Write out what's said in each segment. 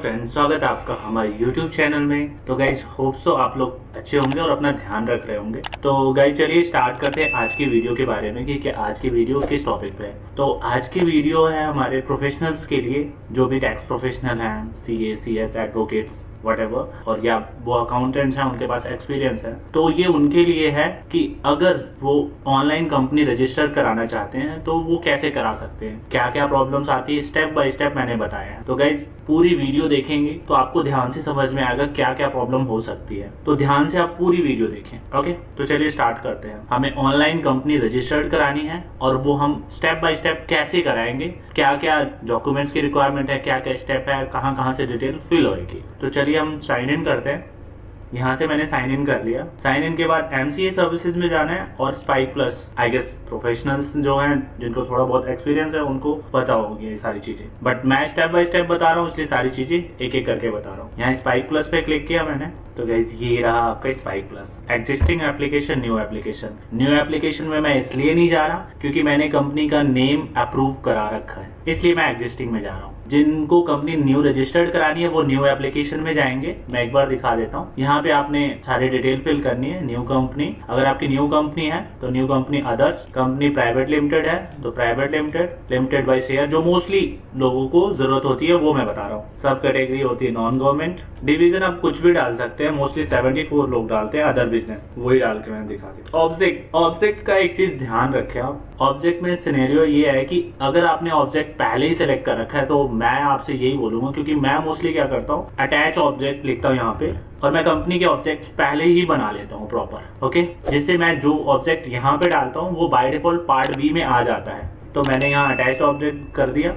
Friends, स्वागत है आपका हमारे YouTube चैनल में। तो गाइज होप सो आप लोग अच्छे होंगे और अपना ध्यान रख रहे होंगे। तो गाइज चलिए स्टार्ट करते हैं आज की वीडियो के बारे में कि आज की वीडियो किस टॉपिक पे है। तो आज की वीडियो है हमारे प्रोफेशनल्स के लिए, जो भी टैक्स प्रोफेशनल हैं, CA, CS, एडवोकेट्स वटेवर, और या वो अकाउंटेंट हैं, उनके पास एक्सपीरियंस है। तो ये उनके लिए है कि अगर वो ऑनलाइन कंपनी रजिस्टर कराना चाहते हैं तो वो कैसे करा सकते हैं, क्या क्या प्रॉब्लम्स आती है, स्टेप बाय स्टेप मैंने बताया है। तो गाइज पूरी वीडियो देखेंगे तो आपको ध्यान से समझ में आएगा क्या क्या प्रॉब्लम हो सकती है। तो ध्यान से आप पूरी वीडियो देखें। ओके, तो चलिए स्टार्ट करते हैं। हमें ऑनलाइन कंपनी रजिस्टर्ड करानी है और वो हम स्टेप बाय स्टेप कैसे कराएंगे, क्या क्या डॉक्यूमेंट्स की रिक्वायरमेंट है, क्या क्या स्टेप है, कहाँ कहाँ से डिटेल फिल होगी। तो चलिए हम साइन इन करते हैं। यहाँ से मैंने साइन इन कर लिया। साइन इन के बाद MCA सर्विसेज में जाना है और spike plus, I guess professionals जो हैं जिनको थोड़ा बहुत एक्सपीरियंस है उनको पता होगी ये सारी चीजें, बट मैं स्टेप बाय स्टेप बता रहा हूँ, इसलिए सारी चीजें एक एक करके बता रहा हूँ। यहाँ स्पाइक प्लस पे क्लिक किया मैंने, तो गाइस ये रहा आपका spike plus. Existing application, new application. New application में मैं इसलिए नहीं जा रहा क्योंकि मैंने कंपनी का नेम अप्रूव करा रखा है, इसलिए मैं एग्जिस्टिंग में जा रहा हूँ। जिनको कंपनी न्यू रजिस्टर्ड करानी है वो न्यू एप्लीकेशन में जाएंगे। मैं एक बार दिखा देता हूँ। यहाँ पे आपने सारी डिटेल फिल करनी है। न्यू कंपनी, अगर आपकी न्यू कंपनी है तो new company others, company private limited है तो private limited, limited by share, जो मोस्टली लोगों को जरूरत होती है वो मैं बता रहा हूँ। सब कैटेगरी होती है नॉन गवर्नमेंट। डिवीजन आप कुछ भी डाल सकते हैं, मोस्टली 74 लोग डालते हैं अदर बिजनेस, वही डाल के मैंने दिखा दिया। ऑब्जेक्ट का एक चीज ध्यान रखें आप। ऑब्जेक्ट में सिनेरियो ये है कि अगर आपने ऑब्जेक्ट पहले ही सिलेक्ट कर रखा है तो मैं आपसे यही बोलूंगा, क्योंकि मैं मोस्टली क्या करता हूँ, अटैच ऑब्जेक्ट लिखता हूँ यहाँ पे और मैं कंपनी के ऑब्जेक्ट पहले ही बना लेता हूँ प्रॉपर। ओके, जिससे मैं जो ऑब्जेक्ट यहाँ पे डालता हूँ वो बाय डिफॉल्ट पार्ट बी में आ जाता है। तो मैंने यहाँ अटैच ऑब्जेक्ट कर दिया।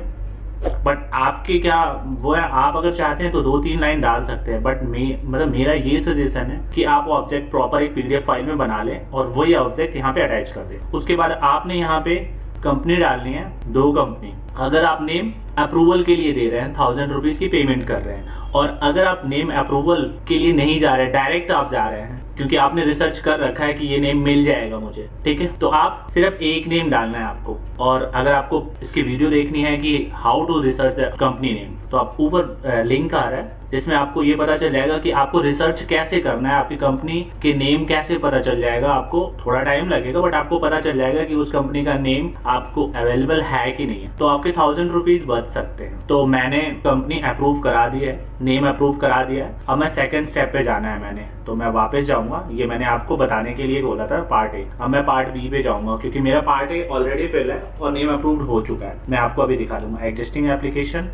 बट आपके क्या वो है, आप अगर चाहते हैं तो 2-3 लाइन डाल सकते हैं, बट मतलब मेरा ये सजेशन है कि आप ऑब्जेक्ट प्रॉपर एक PDF फाइल में बना लें और वही ऑब्जेक्ट यहाँ पे अटैच कर दें। उसके बाद आपने यहाँ पे कंपनी डालनी है, 2 कंपनी। अगर आप नेम अप्रूवल के लिए दे रहे हैं, 1000 रुपीज की पेमेंट कर रहे हैं, और अगर आप नेम अप्रूवल के लिए नहीं जा रहे, डायरेक्ट आप जा रहे हैं क्योंकि आपने रिसर्च कर रखा है कि ये नेम मिल जाएगा मुझे, ठीक है, तो आप सिर्फ एक नेम डालना है आपको। और अगर आपको इसकी वीडियो देखनी है कि how to research company name, तो आप ऊपर लिंक आ रहा है जिसमें आपको ये पता चल जाएगा कि आपको रिसर्च कैसे करना है, आपकी कंपनी के नेम कैसे पता चल जाएगा। आपको थोड़ा टाइम लगेगा बट आपको पता चल जाएगा कि उस कंपनी का नेम आपको अवेलेबल है कि नहीं है, तो आपके 1000 रुपीज बच सकते हैं। तो मैंने कंपनी अप्रूव करा दी है, नेम अप्रूव करा दिया है। अब मैं सेकंड स्टेप पे जाना है मैंने, तो मैं वापस जाऊंगा। ये मैंने आपको बताने के लिए बोला था पार्ट ए, अब मैं पार्ट बी पे जाऊंगा क्योंकि मेरा पार्ट ए ऑलरेडी फिल है और नेम अप्रूव्ड हो चुका है। मैं आपको अभी दिखा दूंगा एग्जिस्टिंग एप्लीकेशन।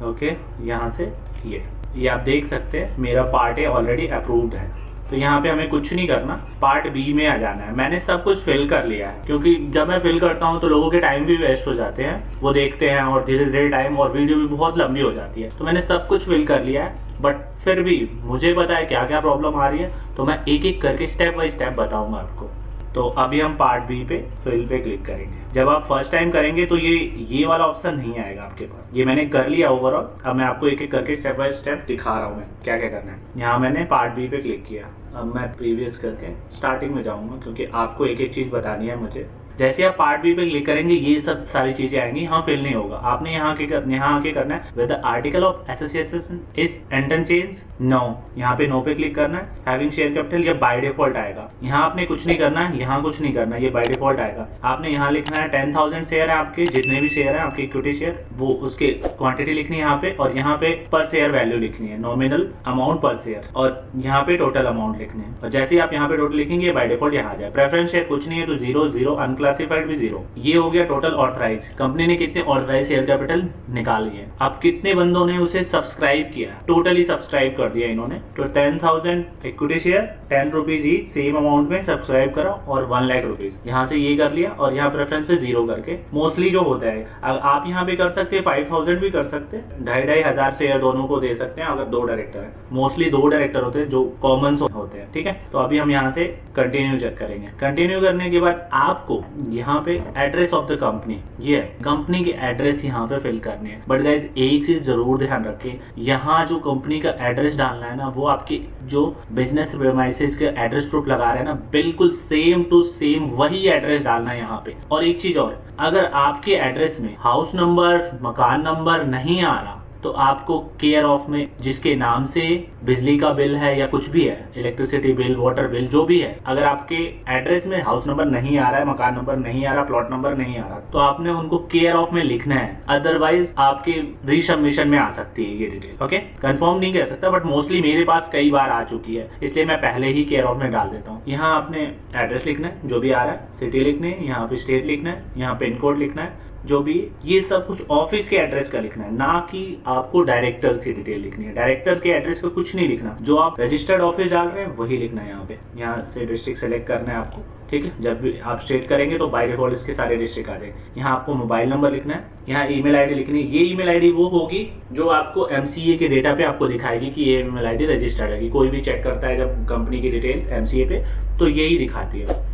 ओके, यहाँ से ये आप देख सकते हैं मेरा पार्ट ए ऑलरेडी अप्रूव्ड है। तो यहाँ पे हमें कुछ नहीं करना, पार्ट बी में आ जाना है। मैंने सब कुछ फिल कर लिया है क्योंकि जब मैं फिल करता हूँ तो लोगों के टाइम भी वेस्ट हो जाते हैं, वो देखते हैं और धीरे धीरे टाइम और वीडियो भी बहुत लंबी हो जाती है। तो मैंने सब कुछ फिल कर लिया है, बट फिर भी मुझे पता है क्या क्या प्रॉब्लम आ रही है, तो मैं एक एक करके स्टेप बाय स्टेप बताऊंगा आपको। तो अभी हम पार्ट बी पे फिल पे क्लिक करेंगे। जब आप फर्स्ट टाइम करेंगे तो ये वाला ऑप्शन नहीं आएगा आपके पास। ये मैंने कर लिया ओवरऑल। अब मैं आपको एक एक करके स्टेप बाय स्टेप दिखा रहा हूँ मैं क्या क्या करना है। यहाँ मैंने पार्ट बी पे क्लिक किया। अब मैं प्रीवियस करके स्टार्टिंग में जाऊंगा क्योंकि आपको एक एक चीज बतानी है मुझे। जैसे आप पार्ट बी पे क्लिक करेंगे ये सब सारी चीजें आएंगी, यहाँ फिल नहीं होगा। आपने यहाँ आके करना है with the article of association is enter change no, यहाँ पे नो पे क्लिक करना है। हैविंग शेयर कैपिटल, ये बाय डिफॉल्ट आएगा। यहाँ आपने कुछ नहीं करना है, यहाँ कुछ नहीं करना है, ये बाय डिफॉल्ट आएगा। आपने यहाँ लिखना है 10,000 शेयर है आपके, जितने भी शेयर है आपके इक्विटी शेयर, वो उसके क्वांटिटी लिखनी है यहाँ पे, और यहाँ पे पर शेयर वैल्यू लिखनी है, नॉमिनल अमाउंट पर शेयर, और यहाँ पे टोटल अमाउंट लिखने है। और जैसे ही आप यहाँ पे टोटल लिखेंगे बाय डिफॉल्ट यहाँ आ जाए। प्रेफरेंस शेयर कुछ नहीं है तो 0 अनक्लासिफाइड भी 0। ये हो गया टोटल ऑथराइज। कंपनी ने कितने ऑथराइज शेयर कैपिटल निकाली है, अब कितने बंदों ने उसे सब्सक्राइब किया, टोटली सब्सक्राइब कर दिया इन्होंने। तो 10,000 equity share 10 rupees each same amount में सब्सक्राइब करा और 1 लाख रुपीज यहाँ से ये कर लिया। और यहाँ प्रेफरेंस पे 0 करके मोस्टली जो होता है, आप यहाँ पे कर सकते हैं 5,000 भी कर सकते हैं, 2,500 शेयर दोनों को दे सकते हैं अगर 2 डायरेक्टर है। मोस्टली 2 डायरेक्टर होते हैं जो कॉमन होते हैं, ठीक है। तो अभी हम यहाँ से कंटिन्यू चेक करेंगे। कंटिन्यू करने के बाद आपको यहाँ पे एड्रेस ऑफ द कंपनी, ये कंपनी के एड्रेस यहाँ पे फिल करनी है। बट गाइज एक चीज जरूर ध्यान रखें, यहाँ जो कंपनी का एड्रेस डालना है ना, वो आपकी जो बिजनेस प्रीमाइसेस के एड्रेस प्रूफ लगा रहे हैं ना, बिल्कुल सेम टू सेम वही एड्रेस डालना है यहाँ पे। और एक चीज और, अगर आपके एड्रेस में हाउस नंबर, मकान नंबर नहीं आ रहा तो तो आपको केयर ऑफ में जिसके नाम से बिजली का बिल है या कुछ भी है, इलेक्ट्रिसिटी बिल, वाटर बिल, जो भी है, अगर आपके एड्रेस में हाउस नंबर नहीं आ रहा है, मकान नंबर नहीं आ रहा, प्लॉट नंबर नहीं आ रहा, तो आपने उनको केयर ऑफ में लिखना है, अदरवाइज आपके रीसबमिशन में आ सकती है ये डिटेल। ओके, कंफर्म नहीं कह सकता, बट मोस्टली मेरे पास कई बार आ चुकी है, इसलिए मैं पहले ही केयर ऑफ में डाल देता हूँ। यहाँ आपने एड्रेस लिखना है जो भी आ रहा है, सिटी लिखनी है, यहाँ पे स्टेट लिखना है, यहाँ पिन कोड लिखना है, जो भी ये सब कुछ ऑफिस के एड्रेस का लिखना है, ना कि आपको डायरेक्टर की डिटेल लिखनी है। डायरेक्टर के एड्रेस का कुछ नहीं लिखना, जो आप रजिस्टर्ड ऑफिस डाल रहे हैं वही लिखना है। यहाँ पे यहाँ से डिस्ट्रिक्ट सेलेक्ट करना है आपको, ठीक है। जब भी आप स्टेट करेंगे तो बाय डिफॉल्ट इसके सारे डिस्ट्रिक्ट आ जाएंगे। यहाँ आपको मोबाइल नंबर लिखना है, यहाँ ईमेल आईडी लिखनी है। ये ईमेल आईडी वो होगी जो आपको एमसीए के डेटा पे आपको दिखाएगी कि ये ईमेल आईडी रजिस्टर्ड है। कोई भी चेक करता है जब कंपनी की डिटेल एमसीए पे, तो यही दिखाती है।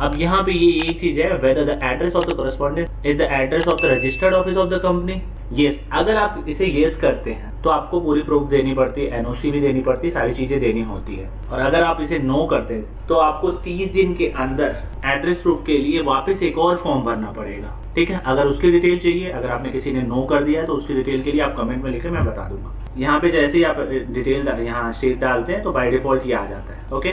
अब यहाँ पे ये एक चीज है, whether the address of the correspondent is the address of the registered office of the company। yes, अगर आप इसे yes करते हैं तो आपको पूरी प्रूफ देनी पड़ती है, एनओसी भी देनी पड़ती है, सारी चीजें देनी होती है। और अगर आप इसे नो करते हैं तो आपको 30 दिन के अंदर एड्रेस प्रूफ के लिए वापस एक और फॉर्म भरना पड़ेगा, ठीक है। अगर उसकी डिटेल चाहिए, अगर आपने किसी ने नो कर दिया है तो उसकी डिटेल के लिए आप कमेंट में लिखें, मैं बता दूंगा। यहाँ पे जैसे ही आप डिटेल यहाँ स्टेट डालते हैं तो बाय डिफॉल्ट ये आ जाता है। ओके,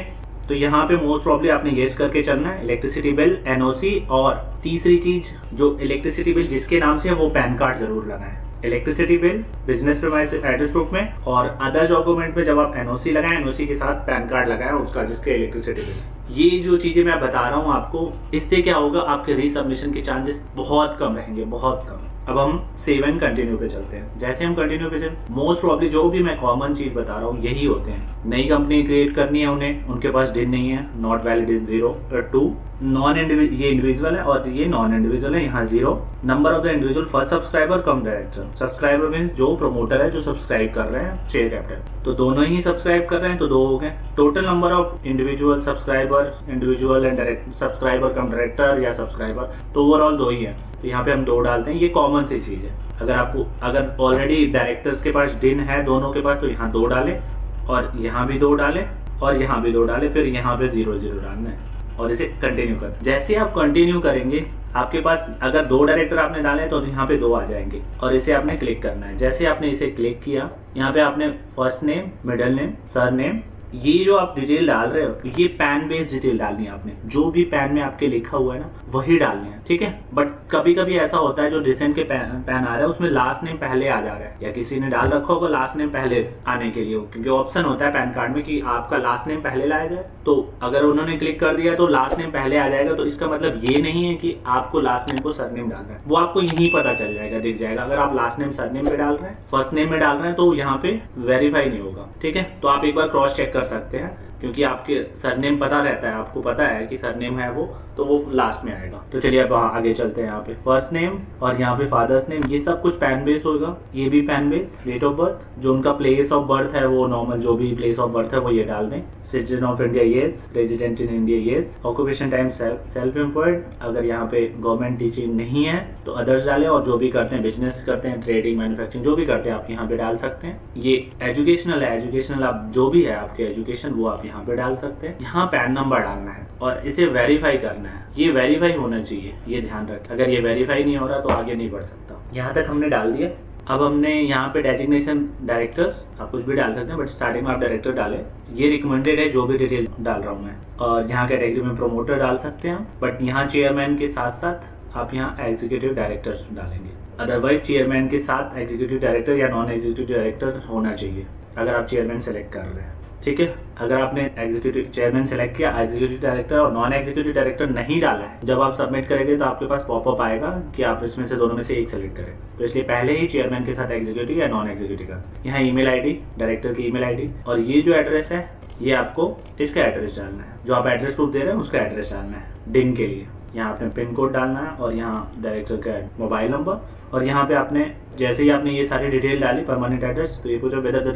तो यहाँ पे मोस्ट प्रॉब्ली आपने येस करके चलना है, इलेक्ट्रिसिटी बिल, एनओसी, और तीसरी चीज जो इलेक्ट्रिसिटी बिल जिसके नाम से है वो पैन कार्ड जरूर लगाएं। Electricity bill business premise address proof में, और अदर डॉक्यूमेंट में जब आप एनओसी लगाएं, एनओसी के साथ पैन कार्ड लगाएं उसका जिसके इलेक्ट्रिसिटी बिल। ये जो चीजें मैं बता रहा हूँ आपको, इससे क्या होगा, आपके रीसबमिशन के चांसेस बहुत कम रहेंगे, बहुत कम। अब हम सेव एंड कंटिन्यू पे चलते हैं। जैसे हम कंटिन्यू पे चलते, मोस्ट प्रॉब्ली जो भी मैं कॉमन चीज बता रहा हूँ यही होते हैं। नई कंपनी क्रिएट करनी है उन्हें, उनके पास डिन नहीं है, not valid in 0 2, non individual, ये इंडिविजुअल है और ये नॉन इंडिविजुअल है, यहाँ 0। Number of the individual first subscriber come director. Subscriber means जो प्रमोटर है, जो सब्सक्राइब कर रहे हैं शेयर कैपिटल, तो दोनों ही सब्सक्राइब कर रहे हैं तो 2 हो गए। Total number of individual subscriber, individual and direct subscriber come director या सब्सक्राइबर, तो ओवरऑल 2 ही है, तो यहाँ पे हम 2 डालते हैं। ये कॉमन सी चीज है। अगर ऑलरेडी डायरेक्टर्स के पास डिन है दोनों के पास, तो यहाँ 2 डालें, और यहाँ भी 2 डालें, और यहाँ भी 2 डालें, फिर यहाँ पे 0 0 डालना है और इसे कंटिन्यू कर। जैसे आप कंटिन्यू करेंगे, आपके पास अगर 2 डायरेक्टर आपने डाले तो यहाँ पे 2 आ जाएंगे, और इसे आपने क्लिक करना है। जैसे आपने इसे क्लिक किया, यहाँ पे आपने first name, middle name, sir name, ये जो आप डिटेल डाल रहे हो ये पैन बेस्ड डिटेल डालनी है आपने। जो भी पैन में आपके लिखा हुआ है ना वही डालने हैं, ठीक है। बट कभी कभी ऐसा होता है जो रिसेंट के पैन आ रहा है उसमें लास्ट नेम पहले आ जा रहा है, या किसी ने डाल रखा होगा लास्ट नेम पहले आने के लिए, क्योंकि ऑप्शन होता है पैन कार्ड में कि आपका लास्ट नेम पहले लाया जाए। तो अगर उन्होंने क्लिक कर दिया तो लास्ट नेम पहले आ जाएगा, तो इसका मतलब ये नहीं है कि आपको लास्ट नेम को सरनेम डालना है, वो आपको यही पता चल जाएगा, दिख जाएगा। अगर आप लास्ट नेम सरनेम पे डाल रहे हैं, फर्स्ट नेम में डाल रहे हैं, तो यहाँ पे वेरीफाई नहीं होगा, ठीक है। तो आप एक बार क्रॉस चेक कर सकते हैं, क्योंकि आपके सरनेम पता रहता है, आपको पता है कि सरनेम है वो, तो वो लास्ट में आएगा। तो चलिए अब आगे चलते हैं। यहाँ पे फर्स्ट नेम और यहाँ पे फादर्स नेम, ये सब कुछ पैन बेस होगा, ये भी PAN base. Date of birth, जो उनका प्लेस ऑफ बर्थ है वो नॉर्मल जो भी प्लेस ऑफ बर्थ है वो ये डाल दें। Citizen of India yes, resident in India yes. Occupation time self employed, अगर यहाँ पे गवर्नमेंट टीचिंग नहीं है तो अदर्स डालें, और जो भी करते हैं बिजनेस करते हैं, ट्रेडिंग, मैन्युफैक्चरिंग, जो भी करते हैं आप यहाँ पे डाल सकते हैं। ये एजुकेशनल है, एजुकेशनल आप जो भी है आपके एजुकेशन वो आप यहाँ पे डाल सकते हैं। यहाँ पैन नंबर डालना है और इसे वेरीफाई करना है, ये वेरीफाई होना चाहिए, ये ध्यान रखें। अगर ये वेरीफाई नहीं हो रहा तो आगे नहीं बढ़ सकता। यहाँ तक हमने डाल दिया। अब हमने यहाँ पे डेजिग्नेशन डायरेक्टर्स, आप कुछ भी डाल सकते हैं, बट स्टार्टिंग में आप डायरेक्टर डालें। ये रिकमेंडेड है जो भी डिटेल डाल रहा हूँ मैं। और यहाँ कैटेगरी में प्रोमोटर डाल सकते हैं, बट यहाँ चेयरमैन के साथ साथ आप यहाँ एग्जीक्यूटिव डायरेक्टर्स डालेंगे। अदरवाइज चेयरमैन के साथ एग्जीक्यूटिव डायरेक्टर या नॉन एग्जीक्यूटिव डायरेक्टर होना चाहिए अगर आप चेयरमैन सेलेक्ट कर रहे हैं, ठीक है। अगर आपने एग्जीक्यूटिव चेयरमैन सेलेक्ट किया, एग्जीक्यूटिव डायरेक्टर और नॉन एग्जीक्यूटिव डायरेक्टर नहीं डाला है, जब आप सबमिट करेंगे तो आपके पास पॉपअप आएगा कि आप इसमें से दोनों में से एक सेलेक्ट करें। तो इसलिए पहले ही चेयरमैन के साथ एग्जीक्यूटिव या नॉन एग्जीक्यूटिव का। यहाँ ईमेल आईडी, डायरेक्टर की ईमेल आईडी, और ये जो एड्रेस है ये आपको इसका एड्रेस डालना है, जो आप एड्रेस प्रूफ दे रहे हैं उसका एड्रेस डालना है डिन के लिए। यहाँ आपने पिन कोड डालना है और यहाँ डायरेक्टर का मोबाइल नंबर, और यहाँ पे आपने जैसे ही आपने ये सारी डिटेल डाली, परमानेंट एड्रेस, तो ये पूछा whether the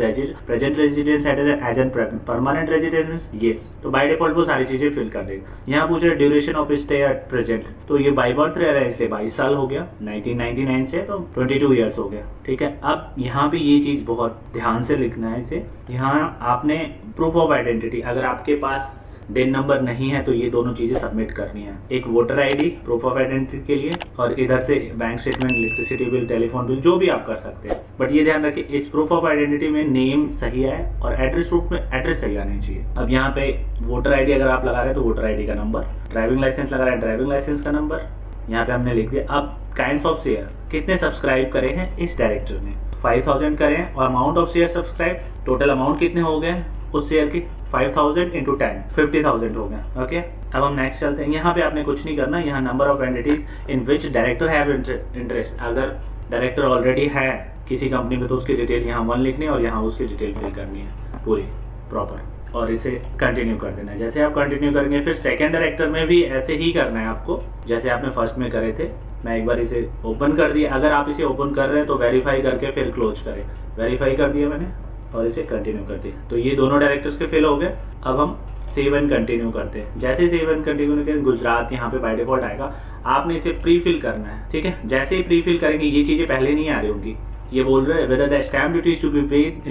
present residence as an permanent residence, yes, तो बाय डिफॉल्ट वो सारी चीजें फिल कर देगा। यहाँ पूछ रहे duration of stay at present, तो ये बाय बर्थ रह रहा है इसलिए 22 साल हो गया, 1999 से तो 22 ईयर्स हो गया, ठीक है। अब यहाँ पे ये चीज बहुत ध्यान से लिखना है इसे। यहाँ आपने प्रूफ ऑफ आइडेंटिटी, अगर आपके पास डिन नंबर नहीं है तो ये दोनों चीज़ें सबमिट करनी है, एक voter ID proof of identity के लिए और इधर से bank statement, electricity bill, telephone bill, जो भी आप कर सकते हैं। बट ये ध्यान रखिए इस प्रूफ ऑफ आइडेंटिटी में नेम सही है और एड्रेस प्रूफ में एड्रेस सही आना चाहिए। अब यहाँ पे वोटर आईडी अगर आप लगा रहे हैं तो वोटर आईडी का नंबर, ड्राइविंग लाइसेंस लगा रहे हैं ड्राइविंग लाइसेंस का नंबर, यहाँ पे हमने लिख दिया। अब काइंड्स ऑफ शेयर, कितने सब्सक्राइब करे हैं इस डायरेक्टर ने, 5000 करें और amount of share subscribe, total amount कितने हो गए उस शेयर की 5000 इंटू 10, 50,000 हो गया। ओके, अब हम नेक्स्ट चलते हैं। यहाँ पे आपने कुछ नहीं करना, यहाँ number of entities in which director have interest, अगर डायरेक्टर ऑलरेडी है किसी कंपनी में तो उसकी डिटेल यहाँ 1 लिखनी है और यहाँ उसकी डिटेल फिल करनी है पूरी प्रॉपर, और इसे कंटिन्यू कर देना है। जैसे आप कंटिन्यू करेंगे फिर सेकेंड डायरेक्टर में भी ऐसे ही करना है आपको जैसे आपने फर्स्ट में करे थे। मैं एक बार इसे ओपन कर दिया, अगर आप इसे ओपन कर रहे हैं तो वेरीफाई करके फिर क्लोज करें, वेरीफाई कर दिया मैंने और इसे कंटिन्यू कर दिया। तो ये दोनों डायरेक्टर्स के फिल हो गए। अब हम सेव एंड कंटिन्यू करते हैं। जैसे सेव एंड कंटिन्यू करें गुजरात यहाँ पे बाय डिफॉल्ट आएगा, आपने इसे प्री फिल करना है। ठीक है, जैसे ही प्री फिल करेंगे ये चीज़ें पहले नहीं आ रही होंगी। ये बोल रहे हैं whether the stamp duty is to be paid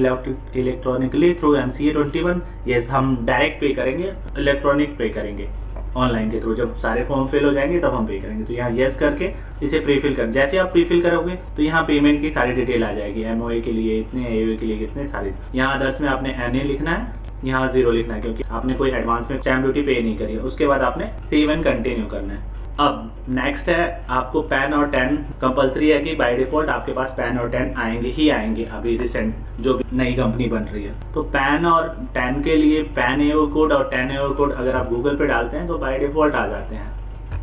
electronically through MCA 21, yes हम डायरेक्ट पे करेंगे, इलेक्ट्रॉनिक पे करेंगे ऑनलाइन के थ्रू। जब सारे फॉर्म फिल हो जाएंगे तब हम पे करेंगे। तो यहाँ यस करके इसे प्री फिल कर, जैसे आप प्री फिल करोगे तो यहाँ पेमेंट की सारी डिटेल आ जाएगी, MOA के लिए इतने, AOA के लिए कितने सारे। यहाँ अदर्स में आपने NA लिखना है, यहाँ 0 लिखना है क्योंकि आपने कोई एडवांस में स्टैम्प ड्यूटी पे नहीं करी है। उसके बाद आपने सेव एंड कंटिन्यू करना है। अब नेक्स्ट है आपको पैन और 10 कंपलसरी है कि बाय डिफॉल्ट आपके पास पैन और 10 आएंगे ही आएंगे। अभी रिसेंट जो भी नई कंपनी बन रही है तो पैन और 10 के लिए पैन AO कोड और 10 AO कोड अगर आप गूगल पे डालते हैं तो बाय डिफॉल्ट आ जाते हैं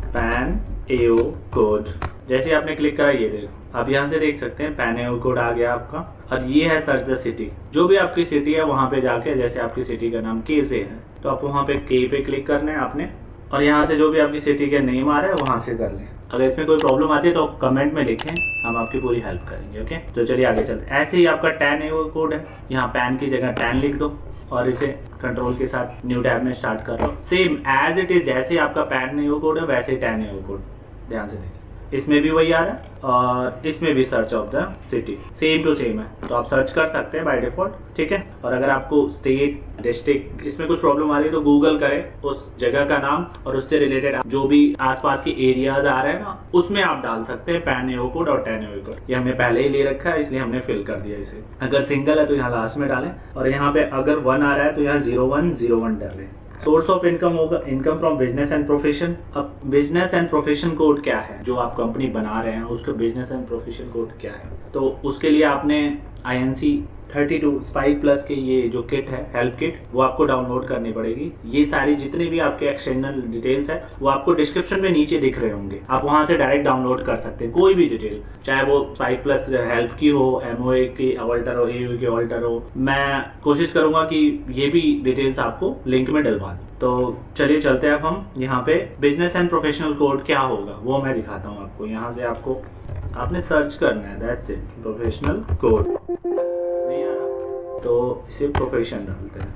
पैन AO कोड। जैसे आपने क्लिक करा ये देखो, आप यहाँ से देख सकते हैं पैन AO कोड आ गया आपका। और ये है सर्च द सिटी, जो भी आपकी सिटी है वहाँ पे जाके, जैसे आपकी सिटी का नाम के से है तो आप वहाँ पे के पे क्लिक करना है आपने, और यहाँ से जो भी आपकी सिटी का नेम आ रहा है वहाँ से कर लें। अगर इसमें कोई प्रॉब्लम आती है तो कमेंट में लिखें, हम आपकी पूरी हेल्प करेंगे। ओके, तो चलिए आगे चलते हैं। ऐसे ही आपका 10 AO कोड है, यहाँ पैन की जगह 10 लिख दो और इसे कंट्रोल के साथ न्यू टैब में स्टार्ट कर लो। सेम एज इट इज, जैसे आपका पैन AO कोड है वैसे ही 10 AO कोड, ध्यान से देखिए। इसमें भी वही आ रहा है और इसमें भी search of the city same to same है, तो आप सर्च कर सकते हैं बाय डिफॉल्ट। ठीक है, और अगर आपको स्टेट, डिस्ट्रिक्ट इसमें कुछ प्रॉब्लम आ रही है तो गूगल करें उस जगह का नाम और उससे रिलेटेड जो भी आसपास की एरियाज आ रहे हैं ना उसमें आप डाल सकते हैं पैन AO कोड और 10 AO कोड। ये हमने पहले ही ले रखा है इसलिए हमने फिल कर दिया इसे। अगर सिंगल है तो यहाँ लास्ट में डालें और यहाँ पे अगर 1 आ रहा है तो यहाँ 0101 डालें। सोर्स ऑफ इनकम होगा income from business and profession. अब बिजनेस एंड प्रोफेशन कोड क्या है, जो आप कंपनी बना रहे हैं उसका बिजनेस एंड प्रोफेशन कोड क्या है, तो उसके लिए आपने INC 32 स्पाइक प्लस के ये जो किट है, हेल्प किट, वो आपको डाउनलोड करनी पड़ेगी। ये सारी जितने भी आपके एक्सटर्नल डिटेल्स है वो आपको डिस्क्रिप्शन में नीचे दिख रहे होंगे, आप वहां से डायरेक्ट डाउनलोड कर सकते हैं कोई भी डिटेल, चाहे वो स्पाइक प्लस हेल्प की हो, MOA की ऑल्टर हो, AOA की ऑल्टर हो। मैं कोशिश करूंगा कि ये भी डिटेल्स आपको लिंक में डलवा दूं। तो चलिए चलते हैं अब हम यहाँ पे बिजनेस एंड प्रोफेशनल कोड क्या होगा वो मैं दिखाता हूँ आपको। यहाँ से आपको आपने सर्च करना है, दैट्स इट, प्रोफेशनल कोड। नहीं आ रहा तो इसे प्रोफेशन डालते हैं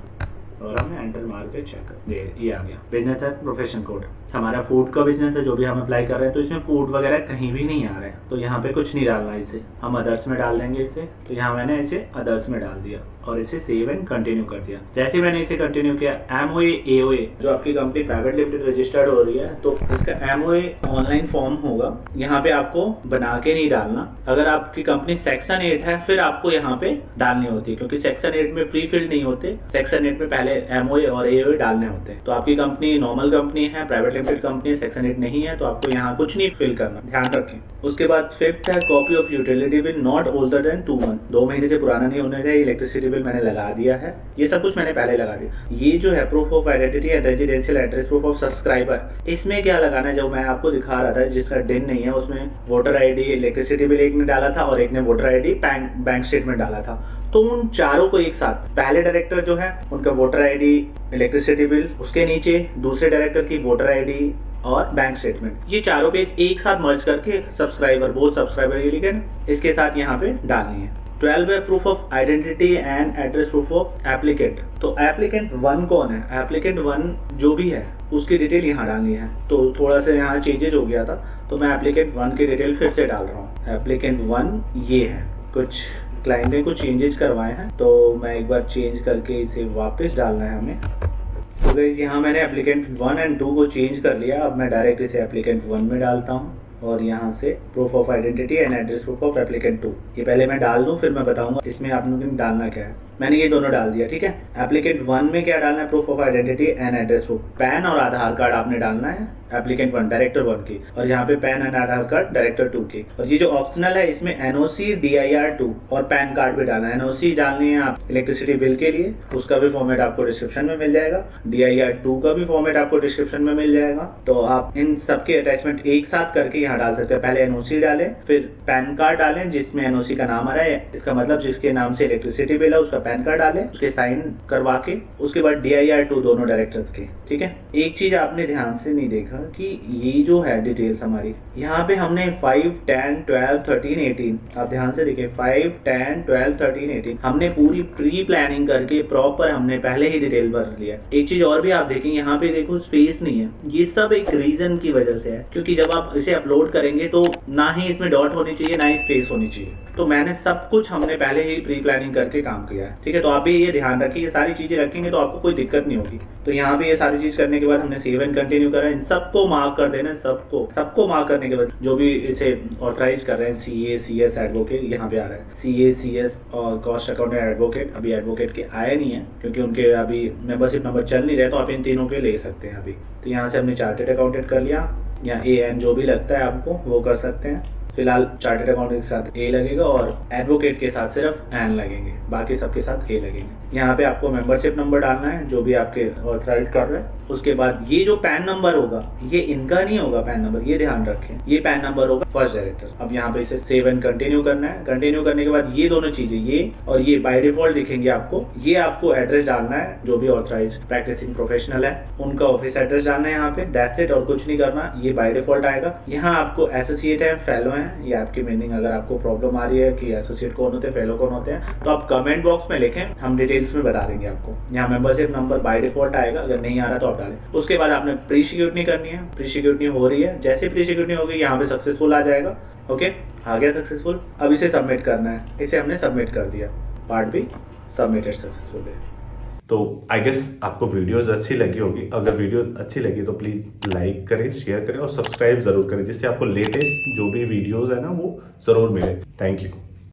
और हमें एंटर मार के चेक कर, ये आ गया बिजनेस एंड प्रोफेशन कोड। हमारा फूड का बिजनेस है, जो भी हम अप्लाई कर रहे हैं तो इसमें फूड वगैरह कहीं भी नहीं आ रहा है, तो यहाँ पे कुछ नहीं डालना, इसे हम अदर्स में डाल देंगे इसे। तो यहाँ मैंने इसे अदर्स में डाल दिया और इसे सेव एंड कंटिन्यू कर दिया। जैसे मैंने इसे कंटिन्यू किया, MOA AOA जो आपकी कंपनी प्राइवेट लिमिटेड रजिस्टर्ड हो रही है तो इसका MOA ऑनलाइन फॉर्म होगा, यहाँ पे आपको बना के नहीं डालना। अगर आपकी कंपनी सेक्शन 8 है फिर आपको यहाँ पे डालनी होती है, क्योंकि सेक्शन 8 में प्री फिल्ड नहीं होते, सेक्शन 8 में पहले MOA और AOA डालने होते हैं। तो आपकी कंपनी नॉर्मल कंपनी है, प्राइवेट लिमिटेड कंपनी है, सेक्शन 8 नहीं है, तो आपको यहाँ कुछ नहीं फिल करना, ध्यान रखें। उसके बाद 5th है copy of utility bill not older than 2 month, 2 महीने से पुराना नहीं होना चाहिए। इलेक्ट्रिसिटी बिल मैंने लगा दिया है, ये सब कुछ मैंने पहले लगा दिया। ये जो है proof of identity and residential address proof of subscriber, इसमें क्या लगाना है, जो मैं आपको दिखा रहा था जिसका डिन नहीं है उसमें वोटर ID, इलेक्ट्रिसिटी बिल एक ने डाला था और एक ने वोटर ID बैंक स्टेटमेंट डाला था, तो उन चारों को एक साथ, पहले डायरेक्टर जो है उनका वोटर ID, इलेक्ट्रिसिटी बिल, उसके नीचे दूसरे डायरेक्टर की वोटर ID और बैंक स्टेटमेंट, ये चारों पेज एक साथ मर्ज करके सब्सक्राइबर, बोथ सब्सक्राइबर ये लिखे इसके साथ यहाँ पे डालनी है। 12 है proof of identity and address proof of applicant. तो एप्लीकेंट 1 कौन है, एप्लीकेंट 1 जो भी है उसकी डिटेल यहाँ डालनी है। तो थोड़ा सा यहाँ चेंजेज हो गया था तो मैं एप्लीकेंट 1 की डिटेल फिर से डाल रहा हूँ। एप्लीकेंट 1 ये है, कुछ क्लाइंट ने कुछ चेंजेस करवाए हैं तो मैं एक बार चेंज करके इसे वापस डालना है हमें। तो तो गाइस यहाँ मैंने एप्लीकेंट 1 एंड 2 को चेंज कर लिया। अब मैं डायरेक्ट इसे एप्लीकेंट 1 में डालता हूँ और यहाँ से proof of identity and address proof of applicant 2 ये पहले मैं डाल दूँ, फिर मैं बताऊंगा इसमें आप लोगों ने डालना क्या है। मैंने ये दोनों डाल दिया, ठीक है। एप्लीकेंट 1 में क्या डालना है, proof of identity and address proof, pan और आधार कार्ड आपने डालना है एप्लीकेंट 1 डायरेक्टर 1 की, और यहाँ पे pan and Aadhaar card director 2 की। और ये जो ऑप्शनल है इसमें एनओसी DIR 2 और पैन कार्ड भी डालना है। एनओसी डालनी है आप इलेक्ट्रिसिटी बिल के लिए, उसका भी फॉर्मेट आपको डिस्क्रिप्शन में मिल जाएगा। DIR 2 का भी फॉर्मेट आपको डिस्क्रिप्शन में मिल जाएगा। तो आप इन सबके अटैचमेंट एक साथ करके यहाँ डाल सकते हैं। पहले एनओसी डालें, फिर पैन कार्ड डालें जिसमें एनओसी का नाम आ रहा है, इसका मतलब जिसके नाम से इलेक्ट्रिसिटी बिल है उसका पैन कार्ड डालें, उसके साइन करवा के, उसके बाद DIR 2 दोनों डायरेक्टर्स के, ठीक है। एक चीज आपने ध्यान से नहीं देखा कि ये जो है डिटेल्स हमारी, यहाँ पे हमने 5, 10, 12, 13, 18, आप ध्यान से देखिए 5, 10, 12, 13, 18 हमने पूरी प्री प्लानिंग करके प्रॉपर हमने पहले ही डिटेल भर लिया। एक चीज और भी आप देखेंगे, यहाँ पे देखो स्पेस नहीं है, ये सब एक रीजन की वजह से है, क्योंकि जब आप इसे अपलोड करेंगे तो ना ही इसमें डॉट होनी चाहिए ना ही स्पेस होनी चाहिए। तो मैंने सब कुछ हमने पहले ही प्री प्लानिंग करके काम किया है, ठीक है। तो आप भी ये ध्यान रखिए, ये सारी चीजें रखेंगे तो आपको कोई दिक्कत नहीं होगी। तो यहाँ पे ये सारी चीज करने के बाद हमने सेव एंड कंटिन्यू करा, इन सबको मार्क कर देना, सबको मार्क करने के बाद जो भी इसे ऑथराइज कर रहे हैं CA CS एडवोकेट, यहाँ पे आ रहा है CA CS और कॉस्ट अकाउंटेंट एडवोकेट। अभी एडवोकेट के आए नहीं है क्योंकि उनके अभी मेंबरशिप नंबर चल नहीं रहे, तो आप इन तीनों के ले सकते हैं अभी। तो यहाँ से हमने चार्टेड अकाउंटेंट कर लिया, यहाँ AN जो भी लगता है आपको वो कर सकते हैं। फिलहाल चार्टेड अकाउंटेंट के साथ A लगेगा और एडवोकेट के साथ सिर्फ N लगेंगे, बाकी सबके साथ A लगेंगे। यहाँ पे आपको मेंबरशिप नंबर डालना है जो भी आपके ऑथराइज कर रहे हैं। उसके बाद ये जो पैन नंबर होगा ये इनका नहीं होगा, पैन नंबर ये ध्यान रखें, ये पैन नंबर होगा फर्स्ट डायरेक्टर। अब यहाँ पे इसे सेव एंड कंटिन्यू करना है। कंटिन्यू करने के बाद ये दोनों चीजें, ये और ये बाय डिफॉल्ट दिखेंगे आपको। ये आपको एड्रेस डालना है, जो भी ऑथराइज प्रैक्टिसिंग प्रोफेशनल है उनका ऑफिस एड्रेस डालना है यहाँ पे, दैट्स इट, और कुछ नहीं करना, ये बाय डिफॉल्ट आएगा। यहाँ आपको एसोसिएट है, फेलो है, ये आपकी मीनिंग अगर आपको प्रॉब्लम आ रही है कि एसोसिएट कौन होते हैं फेलो कौन होते हैं तो आप कमेंट बॉक्स में लिखें, हम डिटेल्स में बता देंगे आपको। यहाँ मेंबरशिप नंबर बाय डिफॉल्ट आएगा, अगर नहीं आ रहा तो आप डालें। उसके बाद आपने प्री सिक्योरिटी करनी है, प्री सिक्योरिटी हो रही है, जैसे प्री सिक्योरिटी होगी यहाँ पे सक्सेसफुल आ जाएगा। ओके, आ गया सक्सेसफुल। अब इसे सबमिट करना है, इसे हमने सबमिट कर दिया, पार्ट भी सबमिटेड सक्सेसफुल है। तो आई गेस आपको वीडियोस अच्छी लगी होगी। अगर वीडियो अच्छी लगी तो प्लीज़ लाइक करें, शेयर करें और सब्सक्राइब ज़रूर करें, जिससे आपको लेटेस्ट जो भी वीडियोस है ना वो ज़रूर मिले। Thank you.